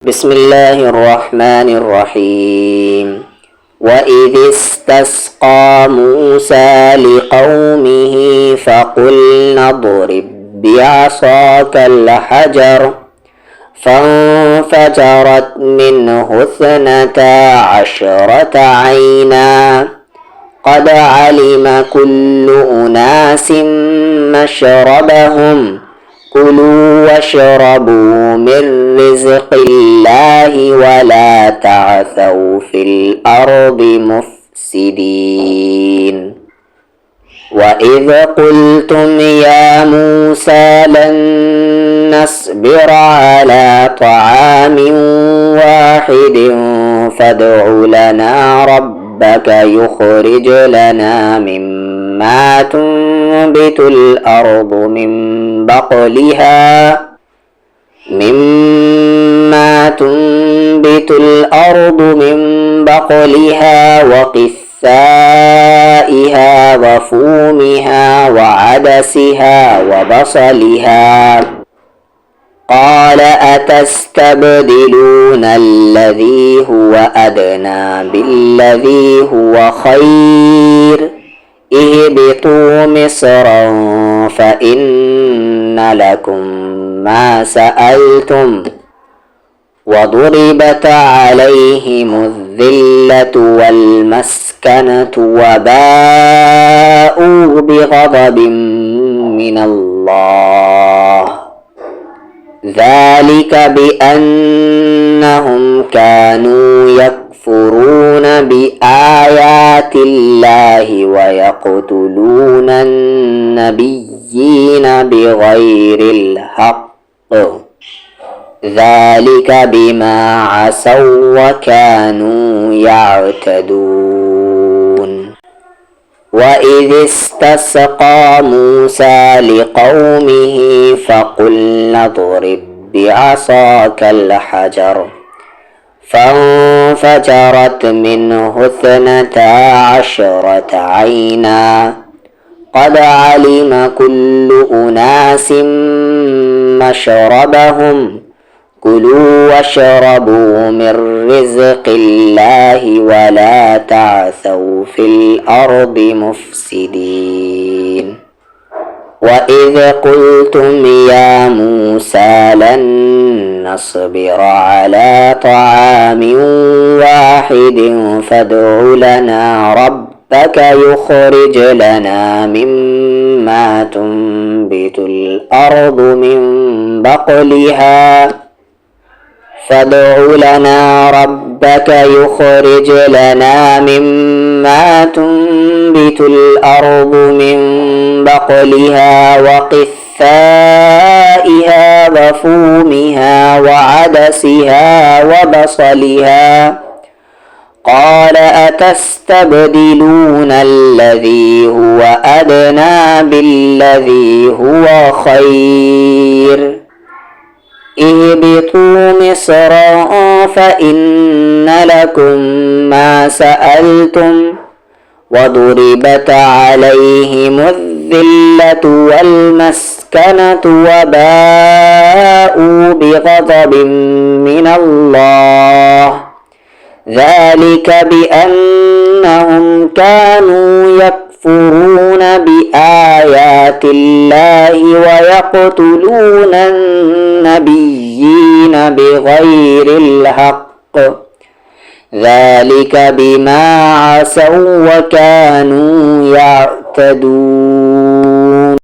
بسم الله الرحمن الرحيم وإذ استسقى موسى لقومه فقلنا اضرب بعصاك الحجر فانفجرت منه 12 عينا قد علم كل أناس مشربهم كلوا واشربوا من رزق الله ولا تعثوا في الأرض مفسدين وإذ قلتم يا موسى لن نصبر على طعام واحد فادع لنا ربك يخرج لنا مما تنبت الأرض من بقلها وقثائها وفومها وعدسها وبصلها قال أتستبدلون الذي هو أدنى بالذي هو خير اهبطوا مصرا فإن لكم ما سألتم وضربت عليهم الذلة والمسكنة وباءوا بغضب من الله ذلك بأنهم كانوا يكفرون بآيات الله ويقتلون النبيين بغير الحق ذلك بما عصوا وكانوا يعتدون وإذ استسقى موسى لقومه فقلنا اضرب بعصاك الحجر فانفجرت منه 12 عينا قد علم كل أناس مشربهم كلوا واشربوا من رزق الله ولا تعثوا في الأرض مفسدين وإذ قلتم يا موسى لن نصبر على طعام واحد فادع لنا ربك يخرج لنا مما تنبت الأرض من بقلها وقثائها وفومها وعدسها وبصلها قال أتستبدلون الذي هو أدنى بالذي هو خير اهبطوا مصرا فإن لكم ما سألتم وضربت عليهم الذلة والمسكنة وباءوا بغضب من الله ذلك بأنهم كانوا يكفرون بآيات الله ويقتلون النبيين بغير الحق ذلك بما عصوا وكانوا يعتدون